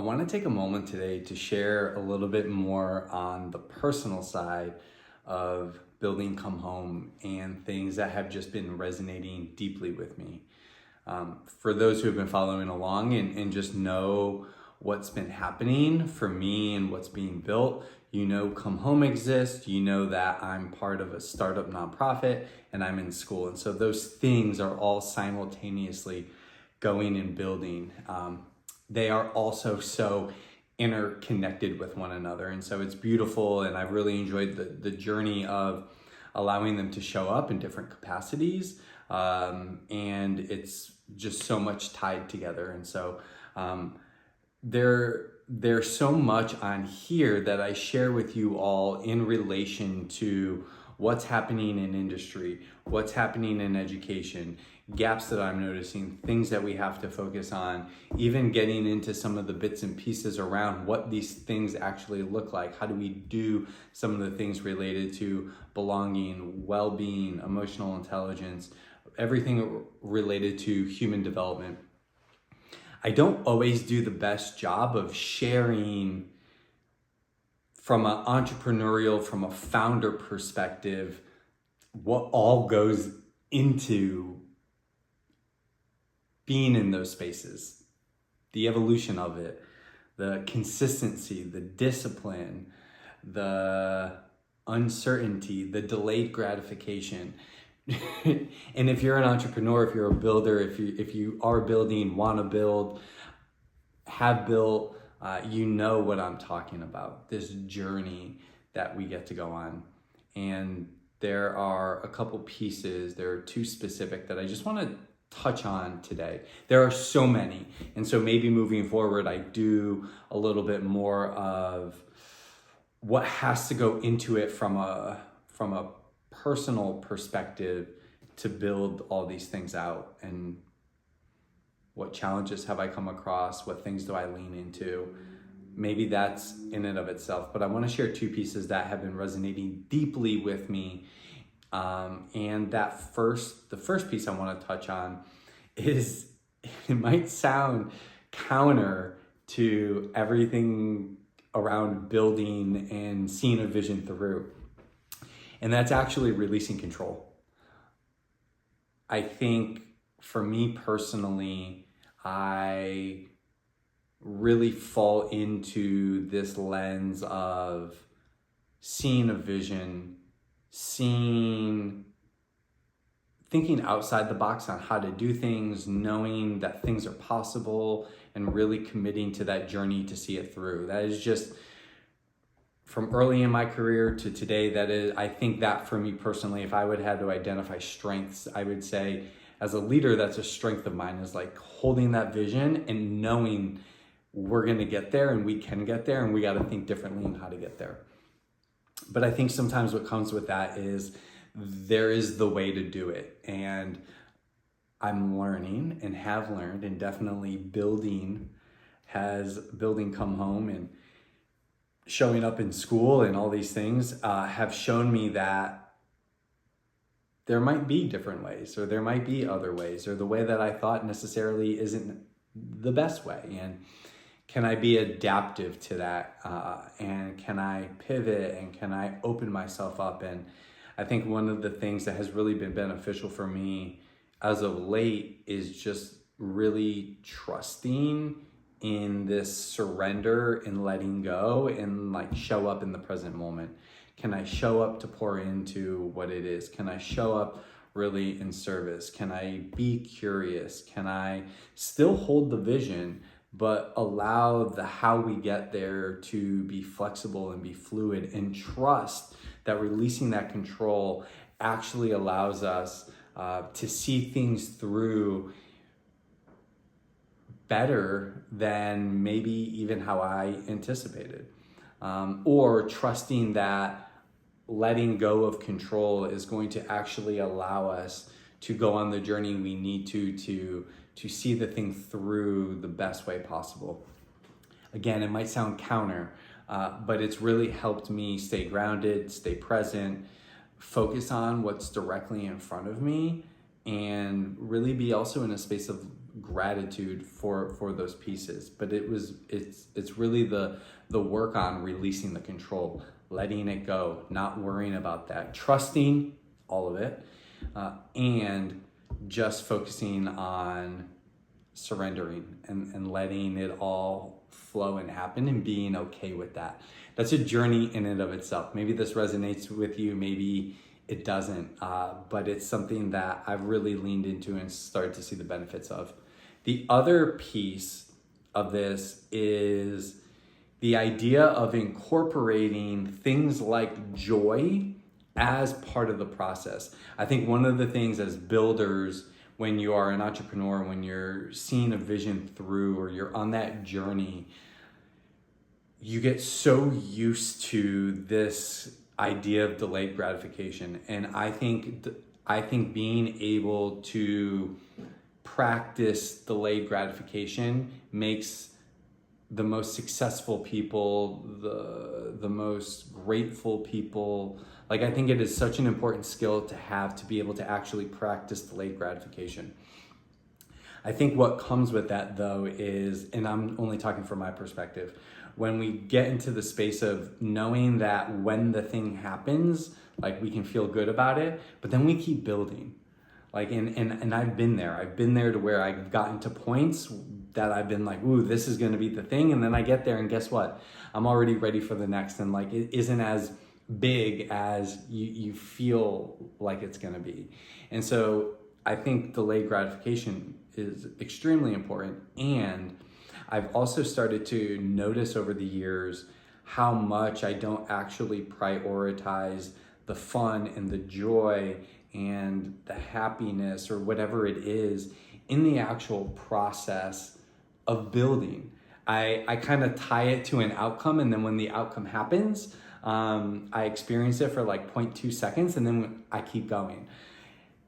I want to take a moment today to share a little bit more on the personal side of building Come Home and things that have just been resonating deeply with me. For those who have been following along and just know what's been happening for me and what's being built, you know Come Home exists, you know that I'm part of a startup nonprofit and I'm in school. And so those things are all simultaneously going and building. They are also so interconnected with one another. And so it's beautiful, and I've really enjoyed the journey of allowing them to show up in different capacities. And it's just so much tied together. And so there's so much on here that I share with you all in relation to what's happening in industry, what's happening in education, gaps that I'm noticing, things that we have to focus on, even getting into some of the bits and pieces around what these things actually look like. How do we do some of the things related to belonging, well-being, emotional intelligence, everything related to human development. I don't always do the best job of sharing from an entrepreneurial, from a founder perspective, what all goes into being in those spaces, the evolution of it, the consistency, the discipline, the uncertainty, the delayed gratification. And if you're an entrepreneur, if you're a builder, if you are building, want to build, have built, you know what I'm talking about, this journey that we get to go on. And there are a couple pieces, there are two specific that I just want to touch on today. There are so many. And so maybe moving forward, I do a little bit more of what has to go into it from a personal perspective to build all these things out. And what challenges have I come across? What things do I lean into? Maybe that's in and of itself, but I want to share two pieces that have been resonating deeply with me. And the first piece I want to touch on is, it might sound counter to everything around building and seeing a vision through. And that's actually releasing control. I think for me personally, I really fall into this lens of seeing a vision, thinking outside the box on how to do things, knowing that things are possible, and really committing to that journey to see it through. That is just, from early in my career to today, I think that for me personally, if I would have to identify strengths, I would say as a leader, that's a strength of mine, is like holding that vision and knowing we're gonna get there and we can get there, and we gotta think differently on how to get there. But I think sometimes what comes with that is there is the way to do it. And I'm learning and have learned, and definitely building Come Home and showing up in school and all these things have shown me that there might be different ways, or there might be other ways, or the way that I thought necessarily isn't the best way. And can I be adaptive to that? And can I pivot, and can I open myself up? And I think one of the things that has really been beneficial for me as of late is just really trusting in this surrender and letting go, and like show up in the present moment. Can I show up to pour into what it is? Can I show up really in service? Can I be curious? Can I still hold the vision, but allow the how we get there to be flexible and be fluid, and trust that releasing that control actually allows us to see things through better than maybe even how I anticipated. Or trusting that letting go of control is going to actually allow us to go on the journey we need to see the thing through the best way possible. Again, it might sound counter, but it's really helped me stay grounded, stay present, focus on what's directly in front of me, and really be also in a space of gratitude for those pieces. But it's really the work on releasing the control, letting it go, not worrying about that, trusting all of it, and just focusing on surrendering and letting it all flow and happen and being okay with that. That's a journey in and of itself. Maybe this resonates with you, maybe it doesn't, but it's something that I've really leaned into and started to see the benefits of. The other piece of this is the idea of incorporating things like joy as part of the process. I think one of the things as builders, when you are an entrepreneur, when you're seeing a vision through or you're on that journey, you get so used to this idea of delayed gratification. And I think being able to practice delayed gratification makes the most successful people, the most grateful people. Like, I think it is such an important skill to have, to be able to actually practice delayed gratification. I think what comes with that though is, and I'm only talking from my perspective, when we get into the space of knowing that when the thing happens, like, we can feel good about it, but then we keep building. Like, and I've been there to where I've gotten to points that I've been like, ooh, this is going to be the thing. And then I get there and guess what? I'm already ready for the next. And like, it isn't as big as you feel like it's going to be. And so I think delayed gratification is extremely important. And I've also started to notice over the years how much I don't actually prioritize the fun and the joy and the happiness or whatever it is in the actual process of building. I kind of tie it to an outcome, and then when the outcome happens, I experience it for like 0.2 seconds, and then I keep going.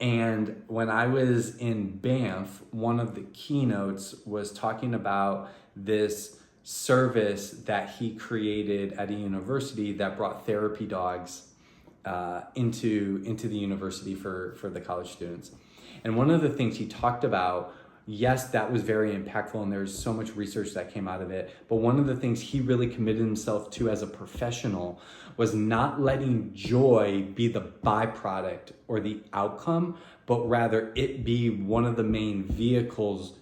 And when I was in Banff, one of the keynotes was talking about this service that he created at a university that brought therapy dogs into the university for the college students. And one of the things he talked about, yes, that was very impactful and there's so much research that came out of it, but one of the things he really committed himself to as a professional was not letting joy be the byproduct or the outcome, but rather it be one of the main vehicles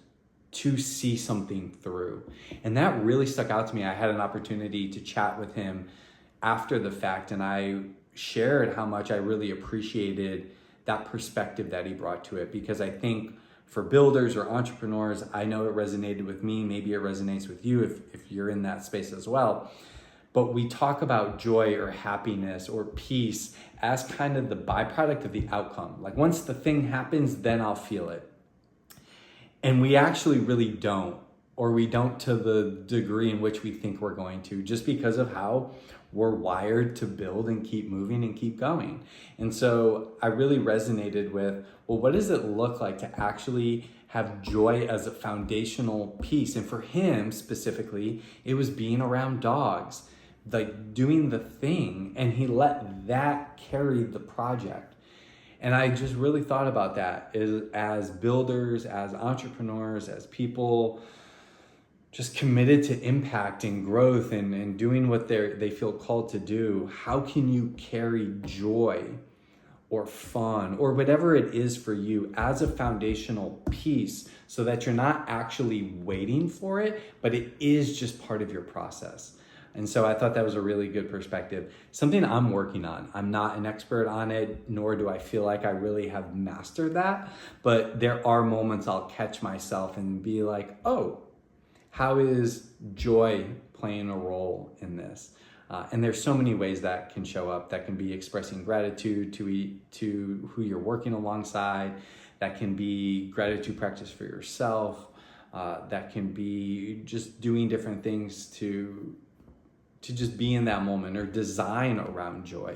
to see something through. And that really stuck out to me. I had an opportunity to chat with him after the fact, and I shared how much I really appreciated that perspective that he brought to it, because I think for builders or entrepreneurs, I know it resonated with me, maybe it resonates with you if you're in that space as well. But we talk about joy or happiness or peace as kind of the byproduct of the outcome. Like, once the thing happens, then I'll feel it. And we actually really don't, or we don't to the degree in which we think we're going to, just because of how we're wired to build and keep moving and keep going. And so I really resonated with, well, what does it look like to actually have joy as a foundational piece? And for him specifically, it was being around dogs, like doing the thing, and he let that carry the project. And I just really thought about that as builders, as entrepreneurs, as people just committed to impact and growth and doing what they feel called to do. How can you carry joy or fun or whatever it is for you as a foundational piece, so that you're not actually waiting for it, but it is just part of your process? And so I thought that was a really good perspective. Something I'm working on. I'm not an expert on it, nor do I feel like I really have mastered that. But there are moments I'll catch myself and be like, oh, how is joy playing a role in this? And there's so many ways that can show up. That can be expressing gratitude to who you're working alongside. That can be gratitude practice for yourself. That can be just doing different things to just be in that moment or design around joy.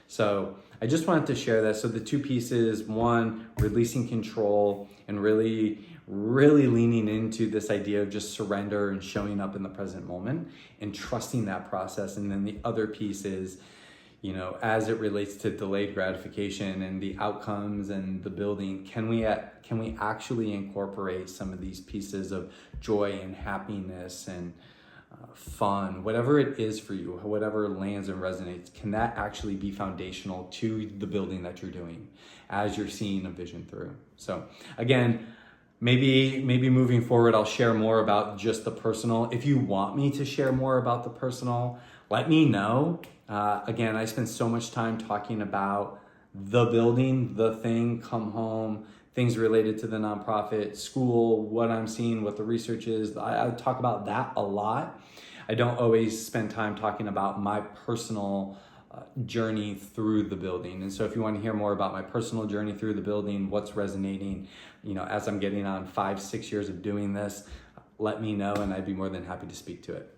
So I just wanted to share that. So the two pieces, one, releasing control and really leaning into this idea of just surrender and showing up in the present moment and trusting that process. And then the other piece is, as it relates to delayed gratification and the outcomes and the building, can we actually incorporate some of these pieces of joy and happiness and fun, whatever it is for you, whatever lands and resonates, can that actually be foundational to the building that you're doing as you're seeing a vision through? So again, maybe moving forward, I'll share more about just the personal. If you want me to share more about the personal, let me know. Again, I spend so much time talking about the building, the thing, come home, things related to the nonprofit, school, what I'm seeing, what the research is. I talk about that a lot. I don't always spend time talking about my personal journey through the building. And so if you want to hear more about my personal journey through the building, what's resonating, as I'm getting on 5-6 years of doing this, let me know and I'd be more than happy to speak to it.